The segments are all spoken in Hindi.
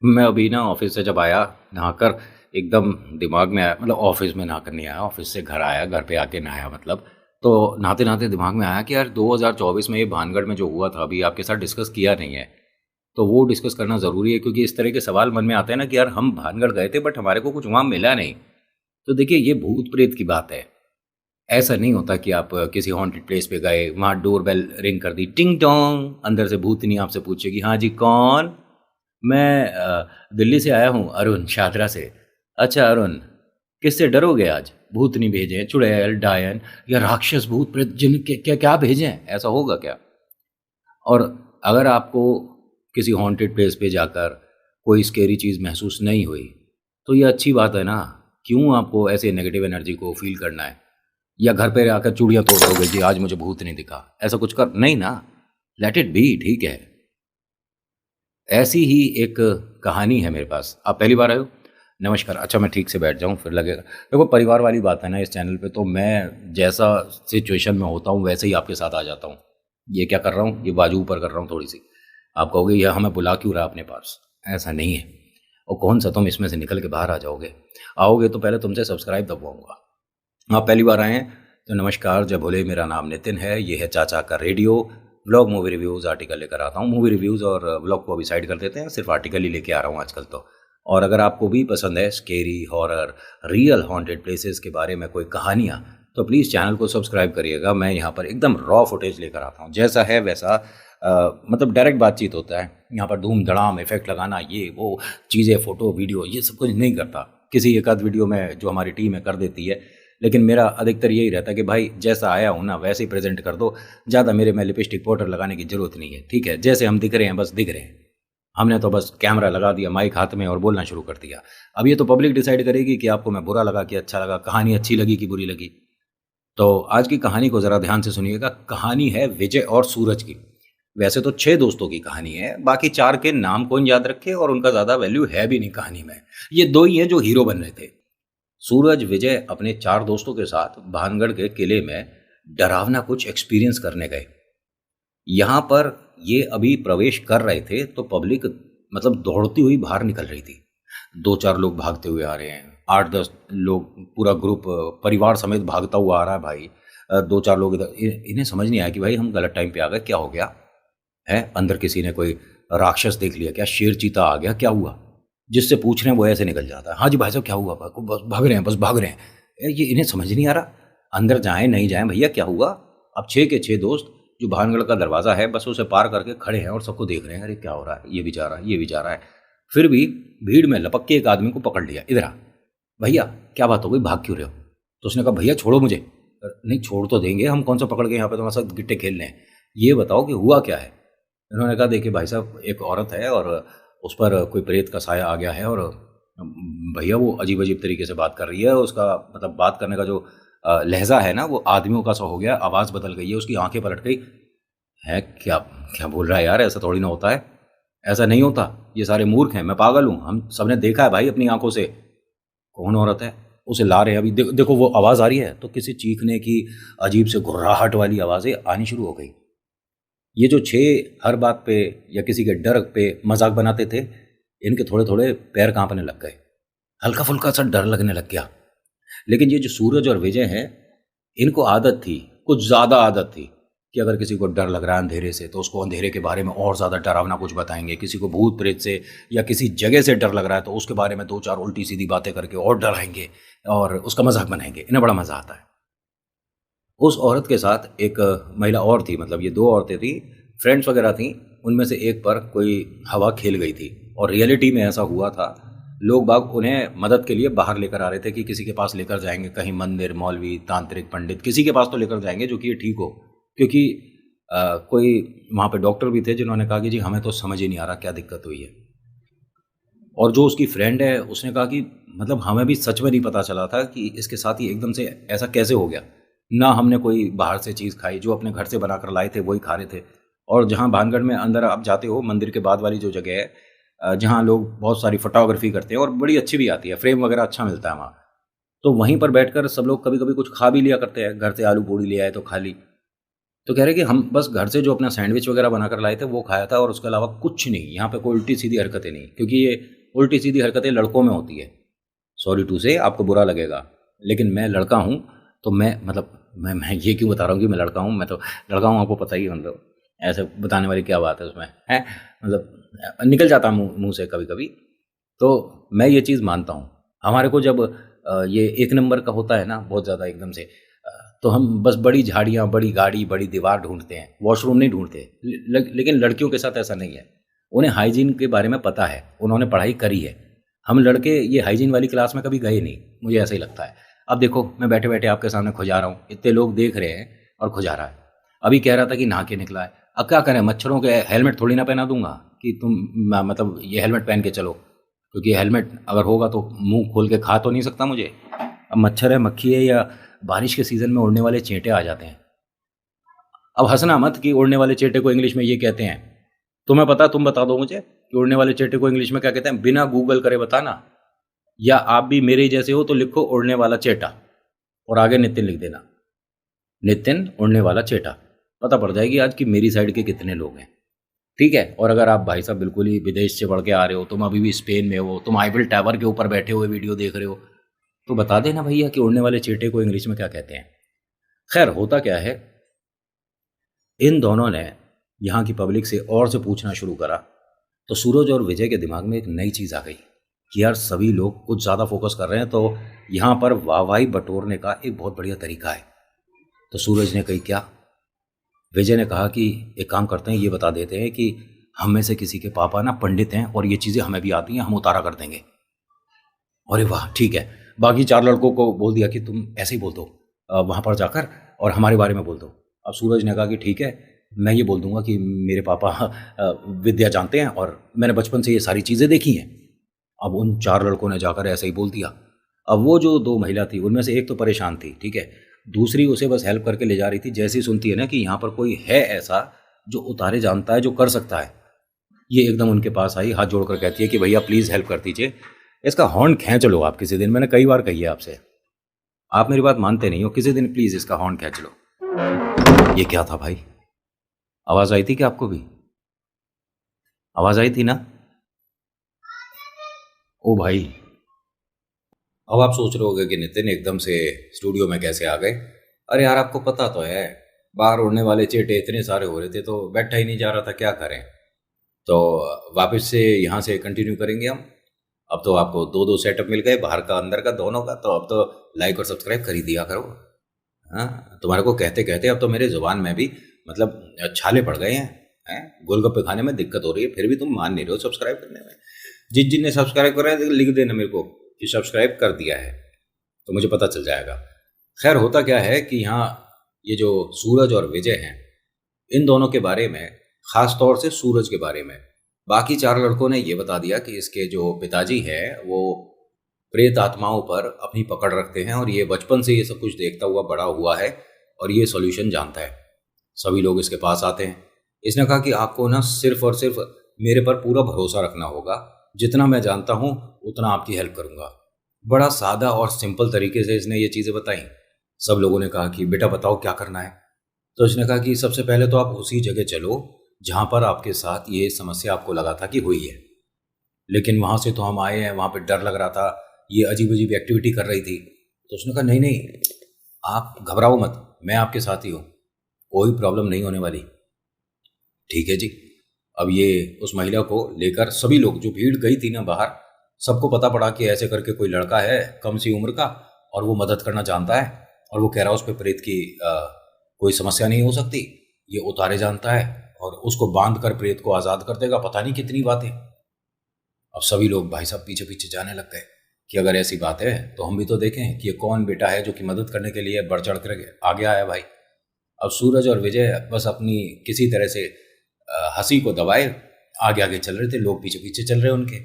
मैं अभी ना ऑफिस से जब आया नहाकर एकदम दिमाग में आया, मतलब ऑफिस में नहाकर नहीं आया, ऑफिस से घर आया, घर पे आके नहाया मतलब। तो नहाते नहाते दिमाग में आया कि यार 2024 में ये भानगढ़ में जो हुआ था अभी आपके साथ डिस्कस किया नहीं है। तो वो डिस्कस करना ज़रूरी है क्योंकि इस तरह के सवाल मन में आते हैं ना कि यार हम भानगढ़ गए थे बट हमारे को कुछ वहाँ मिला नहीं। तो देखिए ये भूत प्रेत की बात है। ऐसा नहीं होता कि आप किसी हॉन्टेड प्लेस पे गए, वहाँ डोर बेल रिंग कर दी, टिंग टोंग, अंदर से भूतनी आपसे पूछेगी हाँ जी कौन। मैं दिल्ली से आया हूँ अरुण शादरा से। अच्छा अरुण, किससे डरोगे आज? भूतनी भेजें, चुड़ैल, डायन या राक्षस भूत प्रेत जिनके क्या क्या भेजें? ऐसा होगा क्या? और अगर आपको किसी हॉन्टेड प्लेस पे जाकर कोई स्केरी चीज़ महसूस नहीं हुई तो ये अच्छी बात है ना। क्यों आपको ऐसे नेगेटिव एनर्जी को फील करना है? या घर पे आकर चूड़ियाँ तोड़ दोगे जी आज मुझे भूत नहीं दिखा, ऐसा कुछ कर नहीं ना। लेट इट बी, ठीक है। ऐसी ही एक कहानी है मेरे पास। आप पहली बार आए हो? नमस्कार। अच्छा मैं ठीक से बैठ जाऊँ फिर लगेगा। देखो परिवार वाली बात है ना इस चैनल पे, तो मैं जैसा सिचुएशन में होता हूँ वैसे ही आपके साथ आ जाता हूँ। ये क्या कर रहा हूँ, ये बाजू ऊपर कर रहा हूँ थोड़ी सी। आप कहोगे यह हमें बुला क्यों रहा अपने पास? ऐसा नहीं है। और कौन सा तुम इसमें से निकल के बाहर आ जाओगे? आओगे तो पहले तुमसे सब्सक्राइब दबवाऊंगा। आप पहली बार आए हैं तो नमस्कार, जय भोले। मेरा नाम नितिन है, ये है चाचा का radio. Vlog, movie reviews, article लेकर आता हूँ। मूवी रिव्यूज़ और व्लॉग को अभी साइड कर देते हैं, सिर्फ आर्टिकल ही लेके आ रहा हूँ आजकल तो। और अगर आपको भी पसंद है scary, horror, real haunted places के बारे में कोई कहानियाँ, तो प्लीज़ चैनल को सब्सक्राइब करिएगा। मैं यहाँ पर एकदम रॉ फुटेज लेकर आता हूँ, जैसा है वैसा। मतलब डायरेक्ट बातचीत होता है यहाँ पर। धूम धड़ाम इफेक्ट लगाना, ये वो चीज़ें, फ़ोटो वीडियो, ये सब कुछ नहीं करता। किसी एक आध वीडियो में जो हमारी टीम है कर देती है, लेकिन मेरा अधिकतर यही रहता है कि भाई जैसा आया हूँ ना वैसे ही प्रेजेंट कर दो। ज़्यादा मेरे में लिपस्टिक पाउडर लगाने की ज़रूरत नहीं है, ठीक है। जैसे हम दिख रहे हैं बस दिख रहे हैं। हमने तो बस कैमरा लगा दिया, माइक हाथ में, और बोलना शुरू कर दिया। अब ये तो पब्लिक डिसाइड करेगी कि आपको मैं बुरा लगा कि अच्छा लगा, कहानी अच्छी लगी कि बुरी लगी। तो आज की कहानी को ज़रा ध्यान से सुनिएगा। कहानी है विजय और सूरज की। वैसे तो 6 दोस्तों की कहानी है, बाकी 4 के नाम कौन याद रखे, और उनका ज़्यादा वैल्यू है भी नहीं कहानी में। ये 2 ही हैं जो हीरो बन रहे थे। सूरज विजय अपने 4 दोस्तों के साथ भानगढ़ के किले में डरावना कुछ एक्सपीरियंस करने गए। यहाँ पर ये अभी प्रवेश कर रहे थे तो पब्लिक मतलब दौड़ती हुई बाहर निकल रही थी। 2-4 लोग भागते हुए आ रहे हैं, 8-10 लोग, पूरा ग्रुप परिवार समेत भागता हुआ आ रहा है भाई। 2-4 लोग इधर, इन्हें समझ नहीं आया कि भाई हम गलत टाइम पे आ गए, क्या हो गया है? अंदर किसी ने कोई राक्षस देख लिया क्या? शेर चीता आ गया, क्या हुआ? जिससे पूछ रहे हैं वो ऐसे निकल जाता है, हाँ जी भाई साहब क्या हुआ? बस भाग रहे हैं, बस भाग रहे हैं। ये इन्हें समझ नहीं आ रहा अंदर जाएं नहीं जाएं, भैया क्या हुआ? अब 6 के 6 दोस्त जो भानगढ़ का दरवाज़ा है बस उसे पार करके खड़े हैं और सबको देख रहे हैं, अरे क्या हो रहा है? ये भी जा रहा है, ये भी जा रहा है। फिर भी भीड़ में लपक के एक आदमी को पकड़ लिया, इधर आ भैया, क्या बात हो गई, भाग क्यों रहे हो? तो उसने कहा भैया छोड़ो मुझे। नहीं छोड़ तो देंगे, हम कौन सा पकड़ के यहाँ पे तुम्हारे साथ गिट्टे खेल रहे हैं, ये बताओ कि हुआ क्या है? उन्होंने कहा देखिए भाई साहब, एक औरत है और उस पर कोई प्रेत का साया आ गया है, और भैया वो अजीब अजीब तरीके से बात कर रही है। उसका मतलब बात करने का जो लहजा है ना वो आदमियों का सा हो गया, आवाज़ बदल गई है, उसकी आंखें पलट गई। है क्या? क्या बोल रहा है यार, ऐसा थोड़ी ना होता है, ऐसा नहीं होता, ये सारे मूर्ख हैं, मैं पागल हूँ, हम सबने देखा है भाई अपनी आंखों से। कौन औरत है? उसे ला रहे हैं अभी, देखो वो आवाज़ आ रही है, तो किसी चीखने की अजीब से घुर्राहट वाली आवाज़ें आनी शुरू हो गई। ये जो 6 हर बात पे या किसी के डर पे मजाक बनाते थे, इनके थोड़े थोड़े पैर कांपने लग गए, हल्का फुल्का सा डर लगने लग गया। लेकिन ये जो सूरज और विजय हैं, इनको आदत थी, कुछ ज़्यादा आदत थी, कि अगर किसी को डर लग रहा है अंधेरे से तो उसको अंधेरे के बारे में और ज़्यादा डरावना कुछ बताएंगे। किसी को भूत प्रेत से या किसी जगह से डर लग रहा है तो उसके बारे में 2-4 उल्टी सीधी बातें करके और डराएंगे और उसका मजाक बनाएंगे। इन्हें बड़ा मज़ा आता है। उस औरत के साथ एक महिला और थी, मतलब ये 2 औरतें थी, फ्रेंड्स वगैरह थीं। उनमें से एक पर कोई हवा खेल गई थी और रियलिटी में ऐसा हुआ था। लोग बाग उन्हें मदद के लिए बाहर लेकर आ रहे थे कि किसी के पास लेकर जाएंगे, कहीं मंदिर, मौलवी, तांत्रिक, पंडित, किसी के पास तो लेकर जाएंगे जो कि ये ठीक हो। क्योंकि कोई वहाँ पे डॉक्टर भी थे जिन्होंने कहा कि जी हमें तो समझ ही नहीं आ रहा क्या दिक्कत हुई है। और जो उसकी फ्रेंड है उसने कहा कि मतलब हमें भी सच में नहीं पता चला था कि इसके साथ ही एकदम से ऐसा कैसे हो गया। ना हमने कोई बाहर से चीज़ खाई, जो अपने घर से बनाकर लाए थे वही खा रहे थे। और जहाँ भानगढ़ में अंदर आप जाते हो, मंदिर के बाद वाली जो जगह है, जहाँ लोग बहुत सारी फोटोग्राफी करते हैं और बड़ी अच्छी भी आती है, फ्रेम वगैरह अच्छा मिलता है वहाँ। तो वहीं पर बैठकर सब लोग कभी कभी कुछ खा भी लिया करते हैं, घर से आलू पूड़ी ले आए तो खा ली। तो कह रहे कि हम बस घर से जो अपना सैंडविच वगैरह बनाकर लाए थे वो खाया था और उसके अलावा कुछ नहीं, यहाँ पे कोई उल्टी सीधी हरकतें नहीं, क्योंकि ये उल्टी सीधी हरकतें लड़कों में होती है। सॉरी टू से आपको बुरा लगेगा, लेकिन मैं लड़का हूँ, तो मैं मतलब मैं ये क्यों बता रहा हूँ कि मैं लड़का हूँ, मैं तो लड़का हूँ, आपको पता ही है, मतलब ऐसे बताने वाली क्या बात है उसमें, है मतलब निकल जाता मुँह मुँह से कभी कभी। तो मैं ये चीज़ मानता हूँ, हमारे को जब ये एक नंबर का होता है ना बहुत ज़्यादा एकदम से, तो हम बस बड़ी झाड़ियाँ, बड़ी गाड़ी, बड़ी दीवार ढूंढते हैं, वॉशरूम नहीं ढूंढते। लेकिन लड़कियों के साथ ऐसा नहीं है, उन्हें हाइजीन के बारे में पता है, उन्होंने पढ़ाई करी है। हम लड़के ये हाइजीन वाली क्लास में कभी गए नहीं, मुझे ऐसा ही लगता है। अब देखो मैं बैठे बैठे आपके सामने खुजा रहा हूँ, इतने लोग देख रहे हैं और खुजा रहा है। अभी कह रहा था कि नहा के निकला है, अब क्या करें, मच्छरों के हेलमेट थोड़ी ना पहना दूंगा कि तुम मतलब ये हेलमेट पहन के चलो, क्योंकि हेलमेट अगर होगा तो मुंह खोल के खा तो नहीं सकता मुझे। अब मच्छर है, मक्खी है, या बारिश के सीज़न में उड़ने वाले चींटे आ जाते हैं। अब हंसना मत कि उड़ने वाले चींटे को इंग्लिश में ये कहते हैं, तुम्हें पता, तुम बता दो मुझे कि उड़ने वाले चींटे को इंग्लिश में क्या कहते हैं, बिना गूगल करे बताना, या आप भी मेरे ही जैसे हो तो लिखो उड़ने वाला चेटा और आगे नितिन लिख देना, नितिन उड़ने वाला चेटा, पता पड़ जाएगी आज कि मेरी साइड के कितने लोग हैं। ठीक है। और अगर आप भाई साहब बिल्कुल ही विदेश से बढ़ के आ रहे हो, तुम अभी भी स्पेन में हो, तुम आईफिल टावर के ऊपर बैठे हुए वीडियो देख रहे हो, तो बता देना भैया कि उड़ने वाले चींटे को इंग्लिश में क्या कहते हैं। खैर होता क्या है, इन दोनों ने यहाँ की पब्लिक से और से पूछना शुरू करा, तो सूरज और विजय के दिमाग में एक नई चीज़ आ गई कि यार सभी लोग कुछ ज़्यादा फोकस कर रहे हैं, तो यहाँ पर वाहवाही बटोरने का एक बहुत बढ़िया तरीका है। तो सूरज ने कही क्या, विजय ने कहा कि एक काम करते हैं, ये बता देते हैं कि हम में से किसी के पापा ना पंडित हैं और ये चीज़ें हमें भी आती हैं, हम उतारा कर देंगे। अरे वाह ठीक है। बाकी चार लड़कों को बोल दिया कि तुम ऐसे ही बोल दो वहाँ पर जाकर और हमारे बारे में बोल दो। अब सूरज ने कहा कि ठीक है, मैं ये बोल दूंगा कि मेरे पापा विद्या जानते हैं और मैंने बचपन से ये सारी चीज़ें देखी हैं। अब उन चार लड़कों ने जाकर ऐसे ही बोल दिया। अब वो जो दो महिला थी उनमें से एक तो परेशान थी, ठीक है, दूसरी उसे बस हेल्प करके ले जा रही थी। जैसे ही सुनती है ना कि यहाँ पर कोई है ऐसा जो उतारे जानता है, जो कर सकता है, ये एकदम उनके पास आई, हाथ जोड़कर कहती है कि भैया प्लीज़ हेल्प कर दीजिए, इसका हॉर्न खींच लो आप किसी दिन, मैंने कई बार कही है आपसे, आप मेरी बात मानते नहीं हो, किसी दिन प्लीज़ इसका हॉर्न खींच लो। ये क्या था भाई, आवाज़ आई थी क्या आपको भी, आवाज़ आई थी ना? ओ भाई, अब आप सोच रहे होगे कि नितिन एकदम से स्टूडियो में कैसे आ गए। अरे यार आपको पता तो है, बाहर उड़ने वाले चेटे इतने सारे हो रहे थे तो बैठा ही नहीं जा रहा था, क्या करें। तो वापस से यहाँ से कंटिन्यू करेंगे हम। अब तो आपको दो दो सेटअप मिल गए, बाहर का अंदर का दोनों का, तो अब तो लाइक और सब्सक्राइब कर ही दिया करो। हाँ, तुम्हारे को कहते कहते अब तो मेरे जुबान में भी मतलब छाले पड़ गए हैं। गोलगप्पे खाने में दिक्कत हो रही है, फिर भी तुम मान नहीं रहे हो सब्सक्राइब करने में। जिन ने सब्सक्राइब करा है लिख देना मेरे को कि सब्सक्राइब कर दिया है, तो मुझे पता चल जाएगा। खैर होता क्या है कि यहाँ ये जो सूरज और विजय हैं, इन दोनों के बारे में, खास तौर से सूरज के बारे में, बाकी चार लड़कों ने ये बता दिया कि इसके जो पिताजी हैं वो प्रेत आत्माओं पर अपनी पकड़ रखते हैं और ये बचपन से ये सब कुछ देखता हुआ बड़ा हुआ है और ये सॉल्यूशन जानता है। सभी लोग इसके पास आते हैं। इसने कहा कि आपको ना सिर्फ और सिर्फ मेरे पर पूरा भरोसा रखना होगा, जितना मैं जानता हूँ उतना आपकी हेल्प करूँगा। बड़ा सादा और सिंपल तरीके से इसने ये चीज़ें बताई। सब लोगों ने कहा कि बेटा बताओ क्या करना है। तो इसने कहा कि सबसे पहले तो आप उसी जगह चलो जहाँ पर आपके साथ ये समस्या आपको लगा था कि हुई है, लेकिन वहाँ से तो हम आए हैं, वहाँ पे डर लग रहा था, ये अजीब अजीब एक्टिविटी कर रही थी। तो उसने कहा नहीं नहीं, आप घबराओ मत, मैं आपके साथ ही हूँ, कोई प्रॉब्लम नहीं होने वाली। ठीक है जी। अब ये उस महिला को लेकर सभी लोग, जो भीड़ गई थी ना बाहर, सबको पता पड़ा कि ऐसे करके कोई लड़का है कम सी उम्र का और वो मदद करना जानता है और वो कह रहा है उस पर प्रेत की कोई समस्या नहीं हो सकती, ये उतारे जानता है और उसको बांध कर प्रेत को आज़ाद कर देगा, पता नहीं कितनी बातें। अब सभी लोग भाई साहब पीछे पीछे जाने लग गए कि अगर ऐसी बात है तो हम भी तो देखें कि ये कौन बेटा है जो कि मदद करने के लिए बढ़ चढ़ कर आगे आया भाई। अब सूरज और विजय बस अपनी किसी तरह से हंसी को दबाए आगे आगे चल रहे थे, लोग पीछे पीछे चल रहे उनके।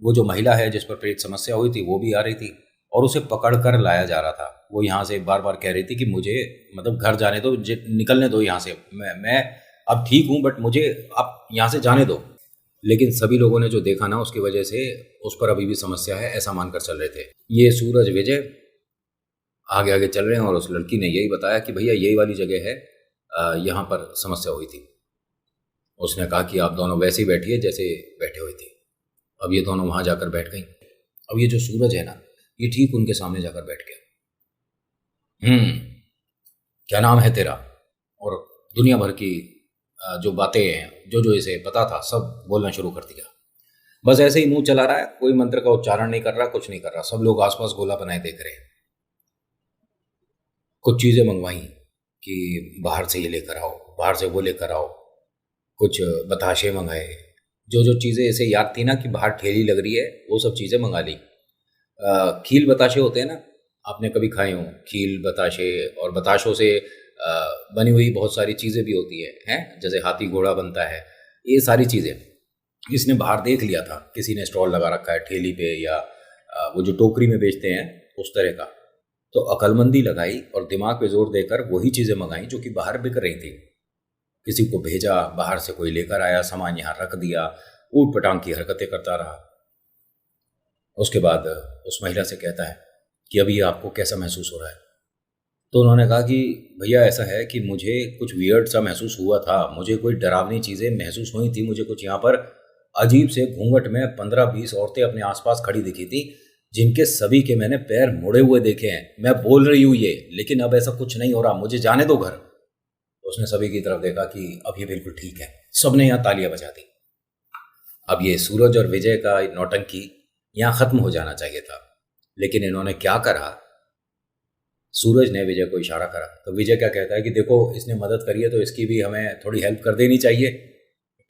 वो जो महिला है जिस पर प्रेत समस्या हुई थी वो भी आ रही थी और उसे पकड़ कर लाया जा रहा था। वो यहाँ से बार बार कह रही थी कि मुझे मतलब घर जाने दो, निकलने दो यहाँ से, मैं अब ठीक हूँ बट मुझे आप यहाँ से जाने दो। लेकिन सभी लोगों ने जो देखा ना उसकी वजह से उस पर अभी भी समस्या है ऐसा मानकर चल रहे थे। ये सूरज विजय आगे आगे चल रहे हैं और उस लड़की ने यही बताया कि भैया यही वाली जगह है यहाँ पर समस्या हुई थी। उसने कहा कि आप दोनों वैसे ही बैठिए जैसे बैठे हुए थे। अब ये दोनों वहाँ जाकर बैठ गई। अब ये जो सूरज है ना, ये ठीक उनके सामने जाकर बैठ गया। क्या नाम है तेरा? और दुनिया भर की जो बातें हैं, जो जो इसे पता था, सब बोलना शुरू कर दिया। बस ऐसे ही मुंह चला रहा है, कोई मंत्र का उच्चारण नहीं कर रहा, कुछ नहीं कर रहा। सब लोग आसपास गोला बनाए देख रहे हैं। कुछ चीज़ें मंगवाई कि बाहर से ये लेकर आओ, बाहर से वो लेकर आओ। कुछ बताशे मंगाए, जो जो चीज़ें ऐसे याद थी ना कि बाहर ठेली लग रही है, वो सब चीज़ें मंगा ली। खील बताशे होते हैं ना, आपने कभी खाए हों खील बताशे। और बताशों से बनी हुई बहुत सारी चीज़ें भी होती हैं, जैसे हाथी घोड़ा बनता है, ये सारी चीज़ें इसने बाहर देख लिया था। किसी ने स्टॉल लगा रखा है ठेली पे, या वो जो टोकरी में बेचते हैं उस तरह का। तो अकलमंदी लगाई और दिमाग पे जोर देकर वही चीज़ें मंगाई जो कि बाहर बिक रही थी। किसी को भेजा, बाहर से कोई लेकर आया, सामान यहाँ रख दिया, ऊट पटांग की हरकतें करता रहा। उसके बाद उस महिला से कहता है कि अभी आपको कैसा महसूस हो रहा है? तो उन्होंने कहा कि भैया ऐसा है कि मुझे कुछ वियर्ड सा महसूस हुआ था, मुझे कोई डरावनी चीज़ें महसूस हुई थी, मुझे कुछ यहाँ पर अजीब से घूंघट में 15-20 औरतें अपने आसपास खड़ी दिखी थी, जिनके सभी के मैंने पैर मुड़े हुए देखे हैं। मैं बोल रही हूँ ये, लेकिन अब ऐसा कुछ नहीं हो रहा, मुझे जाने दो घर। उसने सभी की तरफ देखा कि अब ये बिल्कुल ठीक है। सबने यहाँ तालियां बजा दी। अब ये सूरज और विजय का नौटंकी यहाँ खत्म हो जाना चाहिए था, लेकिन इन्होंने क्या करा? सूरज ने विजय को इशारा करा, तो विजय क्या कहता है कि देखो, इसने मदद करी है तो इसकी भी हमें थोड़ी हेल्प कर देनी चाहिए।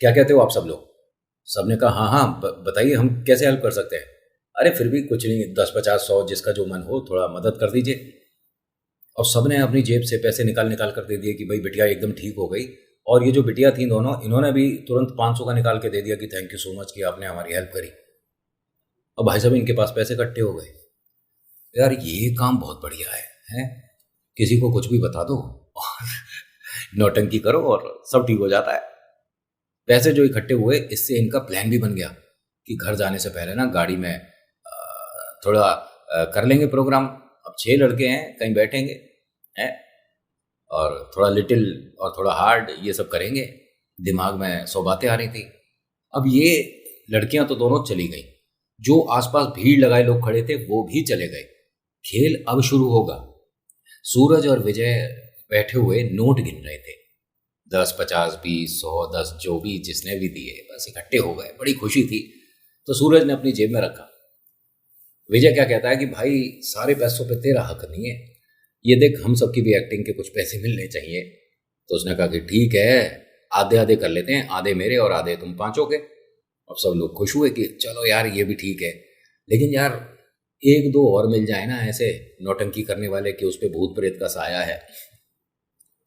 क्या कहते हो आप सब लोग? सबने कहा हाँ हाँ, बताइए हम कैसे हेल्प कर सकते हैं। अरे फिर भी कुछ नहीं, 10-50-100 जिसका जो मन हो, थोड़ा मदद कर दीजिए। और सबने अपनी जेब से पैसे निकाल निकाल कर दे दिए कि भाई बिटिया एकदम ठीक हो गई। और ये जो बिटिया थी दोनों, इन्होंने भी तुरंत 500 का निकाल के दे दिया कि थैंक यू सो मच कि आपने हमारी हेल्प करी। अब भाई साहब इनके पास पैसे इकट्ठे हो गए। यार ये काम बहुत बढ़िया है? किसी को कुछ भी बता दो और नौटंकी करो और सब ठीक हो जाता है। पैसे जो इकट्ठे हुए, इससे इनका प्लान भी बन गया कि घर जाने से पहले ना गाड़ी में थोड़ा कर लेंगे प्रोग्राम। अब 6 लड़के हैं, कहीं बैठेंगे हैं, और थोड़ा लिटिल और थोड़ा हार्ड ये सब करेंगे। दिमाग में 100 बातें आ रही थी। अब ये लड़कियां तो दोनों चली गई, जो आसपास भीड़ लगाए लोग खड़े थे वो भी चले गए। खेल अब शुरू होगा। सूरज और विजय बैठे हुए नोट गिन रहे थे। 10, 50, 20, 100, 10, जो भी जिसने भी दिए बस इकट्ठे हो गए। बड़ी खुशी थी। तो सूरज ने अपनी जेब में रखा। विजय क्या कहता है कि भाई सारे पैसों पे तेरा हक नहीं है, ये देख हम सबकी भी एक्टिंग के कुछ पैसे मिलने चाहिए। तो उसने कहा कि ठीक है, आधे आधे कर लेते हैं, आधे मेरे और आधे तुम पांचों के। अब सब लोग खुश हुए कि चलो यार ये भी ठीक है, लेकिन यार 1-2 और मिल जाए ना ऐसे नौटंकी करने वाले कि उस पे भूत प्रेत का साया है,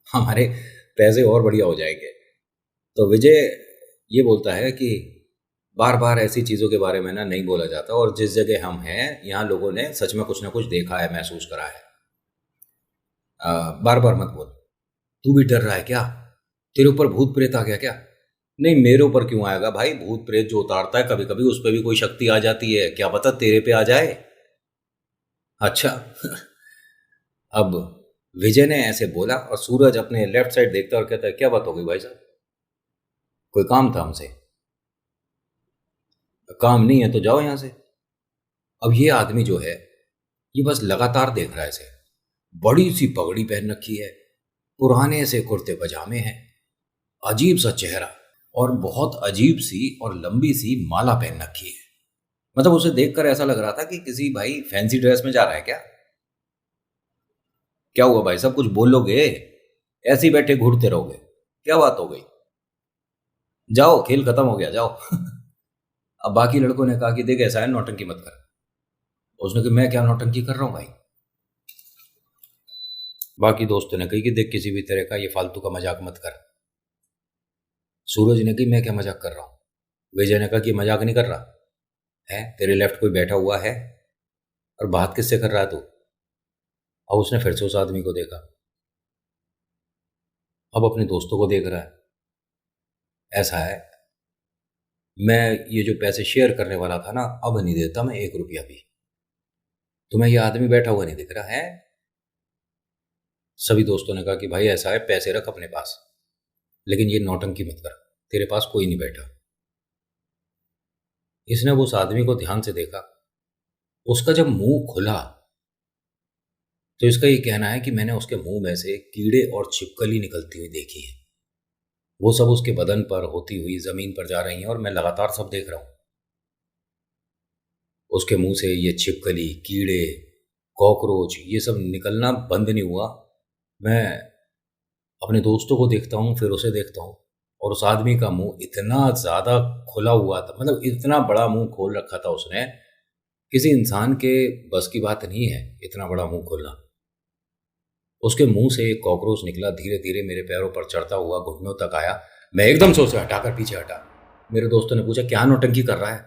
हमारे पैसे और बढ़िया हो जाएंगे। तो विजय ये बोलता है कि बार बार ऐसी चीज़ों के बारे में ना नहीं बोला जाता, और जिस जगह हम हैं यहाँ लोगों ने सच में कुछ ना कुछ देखा है, महसूस करा है। बार बार मत बोल। तू भी डर रहा है क्या? तेरे ऊपर भूत प्रेत आ गया क्या? नहीं, मेरे ऊपर क्यों आएगा भाई? भूत प्रेत जो उतारता है कभी कभी उस पर भी कोई शक्ति आ जाती है, क्या पता तेरे पे आ जाए। अच्छा अब विजय ने ऐसे बोला और सूरज अपने लेफ्ट साइड देखता और कहता है क्या बात हो गई भाई साहब? कोई काम था हमसे? काम नहीं है तो जाओ यहां से। अब ये आदमी जो है, ये बस लगातार देख रहा है इसे। बड़ी सी पगड़ी पहन रखी है, पुराने से कुर्ते पजामे हैं, अजीब सा चेहरा, और बहुत अजीब सी और लंबी सी माला पहन रखी है। मतलब उसे देखकर ऐसा लग रहा था कि किसी भाई फैंसी ड्रेस में जा रहा है क्या। क्या हुआ भाई साहब, कुछ बोलोगे? ऐसे ही बैठे घूरते रहोगे? क्या बात हो गई? जाओ, खेल खत्म हो गया, जाओ। अब बाकी लड़कों ने कहा कि देख ऐसा है, नौटंकी मत कर। उसने कहा मैं क्या नौटंकी कर रहा हूं भाई? बाकी दोस्तों ने कही कि देख किसी भी तरह का ये फालतू का मजाक मत कर। सूरज ने कही मैं क्या मजाक कर रहा हूं। विजय ने कहा कि मजाक नहीं कर रहा है, तेरे लेफ्ट कोई बैठा हुआ है और बात किससे कर रहा है तू? अब उसने फिर से उस आदमी को देखा, अब अपने दोस्तों को देख रहा है। ऐसा है, मैं ये जो पैसे शेयर करने वाला था ना, अब नहीं देता मैं 1 रुपया भी। तुम्हें ये आदमी बैठा हुआ नहीं दिख रहा है? सभी दोस्तों ने कहा कि भाई ऐसा है, पैसे रख अपने पास, लेकिन ये नौटंकी मत कर, तेरे पास कोई नहीं बैठा। इसने उस आदमी को ध्यान से देखा। उसका जब मुंह खुला तो इसका ये कहना है कि मैंने उसके मुंह में से कीड़े और छिपकली निकलती हुई देखी है। वो सब उसके बदन पर होती हुई जमीन पर जा रही हैं और मैं लगातार सब देख रहा हूं। उसके मुंह से ये छिपकली, कीड़े, कॉकरोच, ये सब निकलना बंद नहीं हुआ। मैं अपने दोस्तों को देखता हूँ, फिर उसे देखता हूँ, और उस आदमी का मुंह इतना ज़्यादा खुला हुआ था, मतलब इतना बड़ा मुंह खोल रखा था उसने। किसी इंसान के बस की बात नहीं है इतना बड़ा मुंह खोलना। उसके मुंह से एक कॉकरोच निकला, धीरे धीरे मेरे पैरों पर चढ़ता हुआ घुटनों तक आया। मैं एकदम से उसे हटाकर पीछे हटा। मेरे दोस्तों ने पूछा, क्या नौटंकी कर रहा है?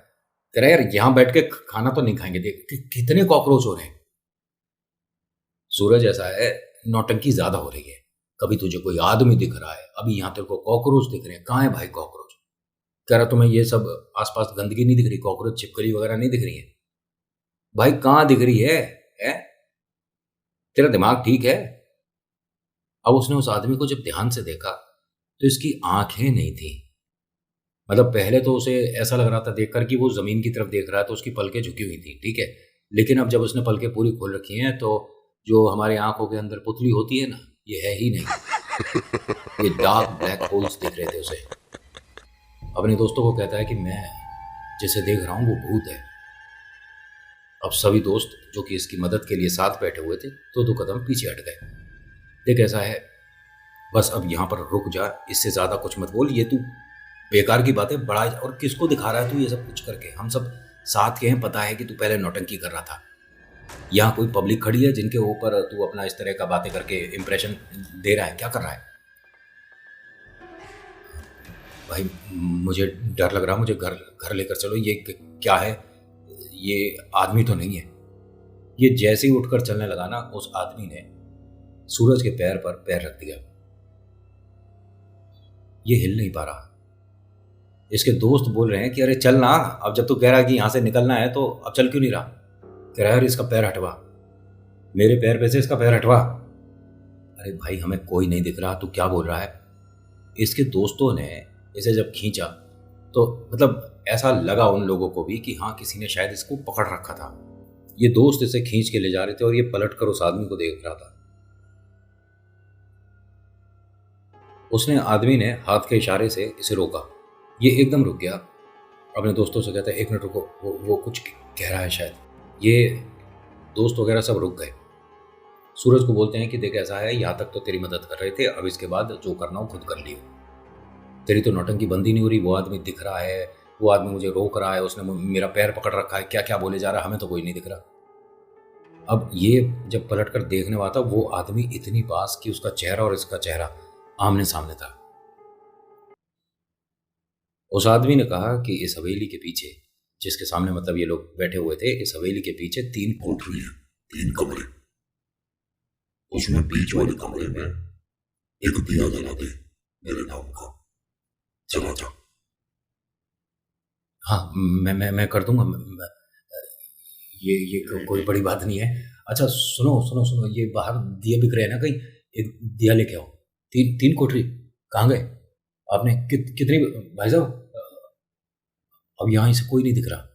कह रहा है, यार यहाँ बैठ के खाना तो नहीं खाएंगे, देख कितने कॉकरोच हो रहे हैं। सूरज, ऐसा है, नौटंकी ज्यादा हो रही है। कभी तुझे कोई आदमी दिख रहा है, अभी यहाँ तेरे को कॉकरोच दिख रहे हैं। कहाँ है भाई कॉकरोच? कह रहा, तुम्हें ये सब आसपास गंदगी नहीं दिख रही? कॉकरोच, छिपकली वगैरह नहीं दिख रही है? भाई कहाँ दिख रही है? तेरा दिमाग ठीक है? अब उसने उस आदमी को जब ध्यान से देखा तो इसकी आंखें नहीं थी। मतलब पहले तो उसे ऐसा लग रहा था देखकर कि वो जमीन की तरफ देख रहा है, तो उसकी पलकें झुकी हुई थी, ठीक है। लेकिन अब जब उसने पलकें पूरी खोल रखी हैं तो जो हमारे आंखों के अंदर पुतली होती है ना, ये है ही नहीं। ये डार्क ब्लैक होल्स दिख रहे थे उसे। अपने दोस्तों को कहता है कि मैं जिसे देख रहा हूं वो भूत है। अब सभी दोस्त जो कि इसकी मदद के लिए साथ बैठे हुए थे तो दो कदम पीछे हट गए। देख, ऐसा है, बस अब यहाँ पर रुक जा, इससे ज्यादा कुछ मत बोल। ये तू बेकार की बातें बड़ा, और किसको दिखा रहा है तू ये सब कुछ करके? हम सब साथ के हैं, पता है कि तू पहले नौटंकी कर रहा था। यहाँ कोई पब्लिक खड़ी है जिनके ऊपर तू अपना इस तरह का बातें करके इंप्रेशन दे रहा है? क्या कर रहा है? भाई मुझे डर लग रहा, मुझे घर घर लेकर चलो। ये क्या है? ये आदमी तो नहीं है। ये जैसे ही उठकर चलने लगा ना, उस आदमी ने सूरज के पैर पर पैर रख दिया। ये हिल नहीं पा रहा। इसके दोस्त बोल रहे हैं कि अरे चल ना, अब जब तू कह रहा है कि यहां से निकलना है तो अब चल क्यों नहीं रहा? कह रहा है, अरे इसका पैर हटवा, मेरे पैर पे से इसका पैर हटवा। अरे भाई हमें कोई नहीं दिख रहा, तू क्या बोल रहा है? इसके दोस्तों ने इसे जब खींचा तो मतलब ऐसा लगा उन लोगों को भी कि हाँ, किसी ने शायद इसको पकड़ रखा था। ये दोस्त इसे खींच के ले जा रहे थे और ये पलट कर उस आदमी को देख रहा था। उसने आदमी ने हाथ के इशारे से इसे रोका। ये एकदम रुक गया। अपने दोस्तों से कहता है, एक मिनट रुको, वो कुछ कह रहा है शायद। ये दोस्त वगैरह सब रुक गए। सूरज को बोलते हैं कि देख, ऐसा है, यहाँ तक तो तेरी मदद कर रहे थे, अब इसके बाद जो करना हो खुद कर लियो। तेरी तो नौटंकी बंद ही नहीं हो रही। वो आदमी दिख रहा है, वो आदमी मुझे रोक रहा है, उसने मेरा पैर पकड़ रखा है, क्या क्या बोले जा रहा है, हमें तो कोई नहीं दिख रहा। अब ये जब पलट कर देखने वाला था, वो आदमी इतनी पास कि उसका चेहरा और इसका चेहरा आमने सामने था। उस आदमी ने कहा कि इस हवेली के पीछे, जिसके सामने मतलब ये लोग बैठे हुए थे, इस हवेली के पीछे 3 कोठरियां, 3 कमरे। उसमें बीच वाले कमरे में एक दिया जला दे मेरे नाम का, चला जा। हाँ, मैं कर दूंगा। ये कोई बड़ी बात नहीं है। अच्छा सुनो सुनो सुनो, ये बाहर दिए बिक रहे हैं ना कहीं, एक दिया लेके आओ। 3 कोठरी कहाँ गए आपने? कितनी भाई साहब? अब यहाँ से कोई नहीं दिख रहा।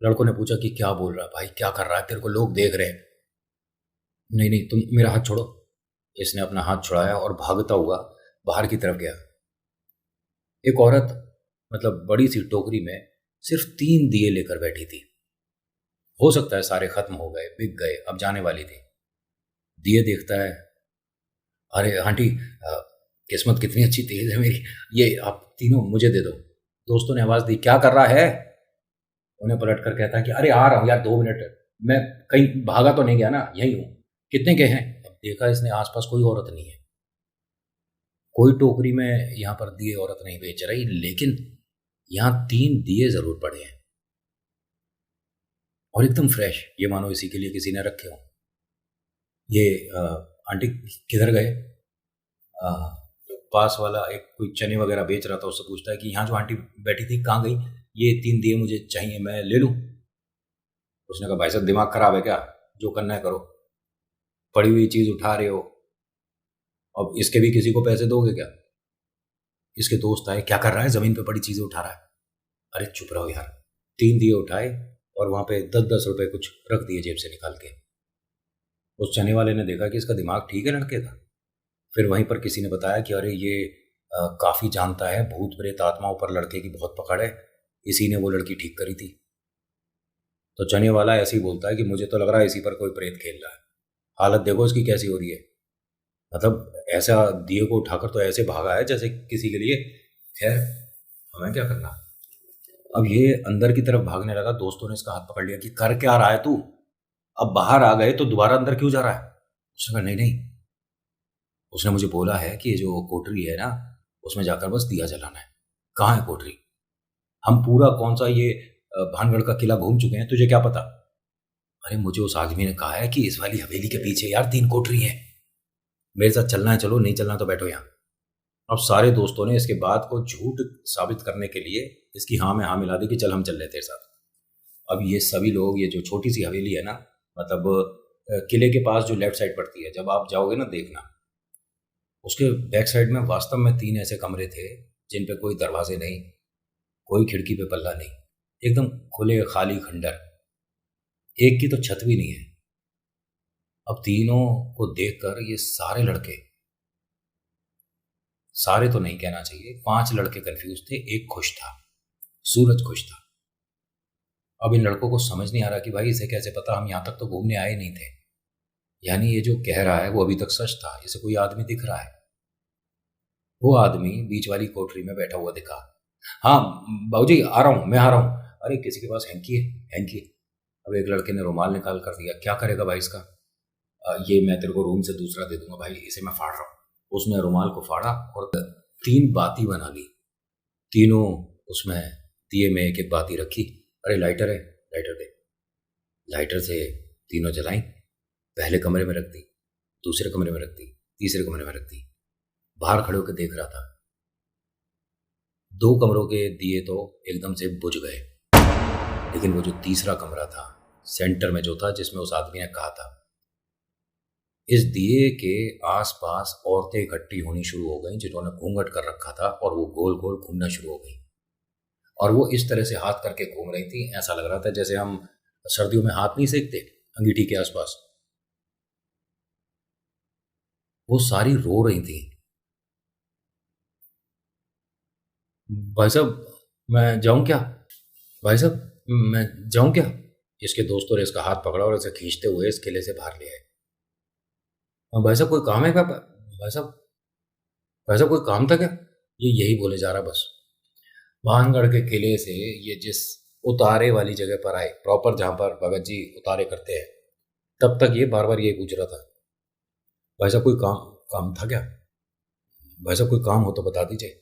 लड़कों ने पूछा कि क्या बोल रहा है भाई, क्या कर रहा है, तेरे को लोग देख रहे हैं। नहीं नहीं, तुम मेरा हाथ छोड़ो। इसने अपना हाथ छुड़ाया और भागता हुआ बाहर की तरफ गया। एक औरत मतलब बड़ी सी टोकरी में सिर्फ 3 दिए लेकर बैठी थी। हो सकता है सारे खत्म हो गए, बिक गए, अब जाने वाली थी। दिए देखता है, अरे आंटी, किस्मत कितनी अच्छी तेज है मेरी, ये आप तीनों मुझे दे दो। दोस्तों ने आवाज दी, क्या कर रहा है? उन्हें पलट कर कहता है कि अरे आ रहा हूं यार, 2 मिनट, मैं कहीं भागा तो नहीं गया ना, यही हूं। कितने के हैं? अब देखा इसने, आसपास कोई औरत नहीं है, कोई टोकरी में यहाँ पर दिए औरत नहीं बेच रही, लेकिन यहाँ 3 दिए जरूर पड़े हैं और एकदम फ्रेश, ये मानो इसी के लिए किसी ने रखे हो। ये आंटी किधर गए? पास वाला एक कोई चने वगैरह बेच रहा था, उससे पूछता है कि यहाँ जो आंटी बैठी थी कहाँ गई? ये 3 दिए मुझे चाहिए, मैं ले लूं? उसने कहा, भाई साहब दिमाग खराब है क्या? जो करना है करो, पड़ी हुई चीज उठा रहे हो, अब इसके भी किसी को पैसे दोगे क्या? इसके दोस्त आए, क्या कर रहा है, जमीन पे पड़ी चीजें उठा रहा है। अरे चुप रहो यार। 3 दिए उठाए और वहां पे 10-10 रुपए कुछ रख दिए जेब से निकाल के। उस चने वाले ने देखा कि इसका दिमाग ठीक है लड़के का। फिर वहीं पर किसी ने बताया कि अरे ये काफी जानता है, भूत प्रेत आत्माओं पर लड़के की बहुत पकड़ है, इसी ने वो लड़की ठीक करी थी। तो चने वाला ऐसे ही बोलता है कि मुझे तो लग रहा है इसी पर कोई प्रेत खेल रहा है। हालत देखो इसकी कैसी हो रही है। मतलब ऐसा दिए को उठाकर तो ऐसे भागा है जैसे किसी के लिए। खैर, हमें क्या करना। अब ये अंदर की तरफ भागने लगा, दोस्तों ने इसका हाथ पकड़ लिया कि कर क्या रहा है तू, अब बाहर आ गए तो दोबारा अंदर क्यों जा रहा है। उसने कहा नहीं नहीं, उसने मुझे बोला है कि ये जो कोठरी है ना, उसमें जाकर बस दिया जलाना है। कहाँ है कोठरी? हम पूरा कौन सा ये भानगढ़ का किला घूम चुके हैं, तुझे क्या पता? अरे मुझे उस आदमी ने कहा है कि इस वाली हवेली के पीछे यार 3 कोठरी है, मेरे साथ चलना है, चलो, नहीं चलना तो बैठो यहाँ। अब सारे दोस्तों ने इसके बात को झूठ साबित करने के लिए इसकी हाँ में हाँ मिला दी कि चल हम चल रहे तेरे साथ। अब ये सभी लोग, ये जो छोटी सी हवेली है ना, मतलब किले के पास जो लेफ्ट साइड पड़ती है, जब आप जाओगे ना देखना, उसके बैक साइड में वास्तव में 3 ऐसे कमरे थे जिन पे कोई दरवाजे नहीं, कोई खिड़की पे पल्ला नहीं, एकदम खुले खाली खंडर। एक की तो छत भी नहीं है। अब तीनों को देखकर ये सारे लड़के, सारे तो नहीं कहना चाहिए, 5 लड़के कंफ्यूज थे, एक खुश था, सूरज खुश था। अब इन लड़कों को समझ नहीं आ रहा कि भाई इसे कैसे पता, हम यहां तक तो घूमने आए नहीं थे। यानी ये जो कह रहा है वो अभी तक सच था, इसे कोई आदमी दिख रहा है। वो आदमी बीच वाली कोठरी में बैठा हुआ दिखा। हाँ बाबूजी आ रहा हूँ, मैं आ रहा हूँ। अरे किसी के पास हैंकी है, हैंकी। अब एक लड़के ने रुमाल निकाल कर दिया, क्या करेगा भाई इसका? ये मैं तेरे को रूम से दूसरा दे दूंगा भाई, इसे मैं फाड़ रहा हूँ। उसने रुमाल को फाड़ा और 3 बाती बना ली। तीनों उसमें दिए में एक एक बाती रखी। अरे लाइटर है, लाइटर दे। लाइटर से तीनों जलाई, पहले कमरे में रख दी, दूसरे कमरे में रख दी, तीसरे कमरे में रख दी। बाहर खड़े होकर देख रहा था, 2 कमरों के दिए तो एकदम से बुझ गए, लेकिन वो जो तीसरा कमरा था सेंटर में जो था, जिसमें उस आदमी ने कहा था, इस दिए के आसपास औरतें इकट्ठी होनी शुरू हो गई जिन्होंने घूंघट कर रखा था, और वो गोल गोल घूमना शुरू हो गई। और वो इस तरह से हाथ करके घूम रही थी, ऐसा लग रहा था जैसे हम सर्दियों में हाथ नहीं सेकते अंगीठी के आसपास। वो सारी रो रही थी। भाई साहब मैं जाऊं क्या? भाई साहब मैं जाऊं क्या? इसके दोस्तों ने इसका हाथ पकड़ा और इसे खींचते हुए इस किले से बाहर ले आए। भाई साहब कोई काम है क्या? भाई साहब, भाई साहब कोई काम था क्या? ये यही बोले जा रहा बस। भानगढ़ के किले से ये जिस उतारे वाली जगह पर आए, प्रॉपर जहां पर भगत जी उतारे करते हैं, तब तक ये बार बार यही पूछ रहा था, भाई साहब कोई काम काम था क्या? भाई साहब कोई काम हो तो बता दीजिए।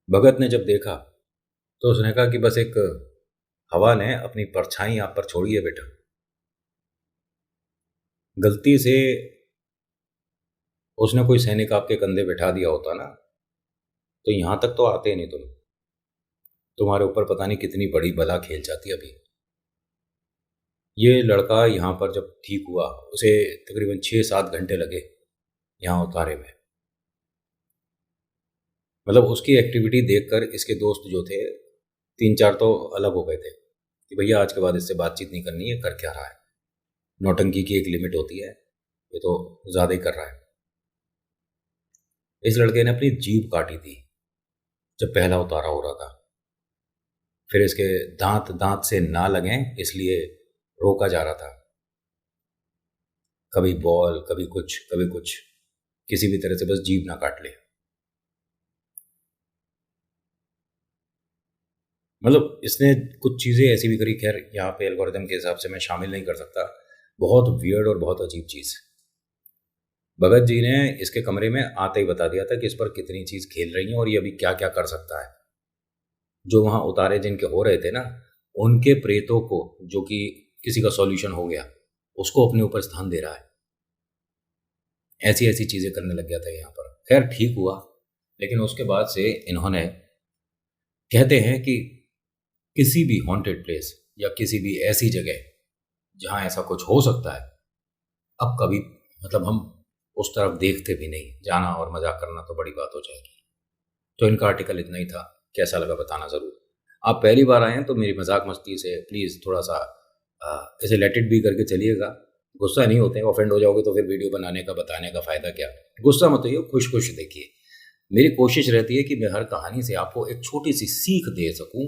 भगत ने जब देखा तो उसने कहा कि बस एक हवा ने अपनी परछाई आप पर छोड़ी है बेटा। गलती से उसने कोई सैनिक आपके कंधे बैठा दिया होता ना, तो यहां तक तो आते ही नहीं तुम। तुम्हारे ऊपर पता नहीं कितनी बड़ी बला खेल जाती अभी। ये लड़का यहाँ पर जब ठीक हुआ, उसे तकरीबन 6-7 घंटे लगे यहाँ उतारे में। मतलब उसकी एक्टिविटी देखकर इसके दोस्त जो थे 3-4 तो अलग हो गए थे कि भैया आज के बाद इससे बातचीत नहीं करनी है, कर क्या रहा है, नौटंकी की एक लिमिट होती है, ये तो ज़्यादा ही कर रहा है। इस लड़के ने अपनी जीभ काटी थी जब पहला उतारा हो रहा था। फिर इसके दांत दांत से ना लगें इसलिए रोका जा रहा था। कभी बॉल, कभी कुछ, कभी कुछ, किसी भी तरह से बस जीभ ना काट ले। मतलब इसने कुछ चीज़ें ऐसी भी करी, खैर यहाँ पे एल्गोरिदम के हिसाब से मैं शामिल नहीं कर सकता। बहुत वियर्ड और बहुत अजीब चीज़। भगत जी ने इसके कमरे में आते ही बता दिया था कि इस पर कितनी चीज़ खेल रही है और ये अभी क्या क्या कर सकता है। जो वहाँ उतारे जिनके हो रहे थे ना, उनके प्रेतों को, जो कि किसी का सॉल्यूशन हो गया, उसको अपने ऊपर स्थान दे रहा है। ऐसी ऐसी चीज़ें करने लग गया था यहाँ पर। खैर ठीक हुआ, लेकिन उसके बाद से इन्होंने, कहते हैं कि किसी भी हॉन्टेड प्लेस या किसी भी ऐसी जगह जहाँ ऐसा कुछ हो सकता है, अब कभी, मतलब हम उस तरफ देखते भी नहीं, जाना और मजाक करना तो बड़ी बात हो जाएगी। तो इनका आर्टिकल इतना ही था, कैसा लगा बताना ज़रूर। आप पहली बार आए हैं तो मेरी मजाक मस्ती से प्लीज़ थोड़ा सा इसे लेट इट बी करके चलिएगा। गुस्सा नहीं होते हैं, ऑफेंड हो जाओगे तो फिर वीडियो बनाने का बताने का फ़ायदा क्या। गुस्सा मत होइए, खुश खुश देखिए। मेरी कोशिश रहती है कि मैं हर कहानी से आपको एक छोटी सी सीख दे सकूं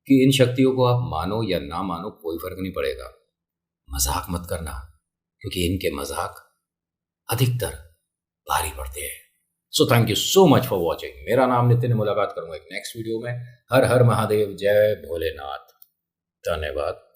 कि इन शक्तियों को आप मानो या ना मानो कोई फर्क नहीं पड़ेगा, मजाक मत करना, क्योंकि इनके मजाक अधिकतर भारी पड़ते हैं। So thank you so much for watching. मेरा नाम नितिन, मुलाकात करूंगा एक नेक्स्ट वीडियो में। हर हर महादेव, जय भोलेनाथ, धन्यवाद।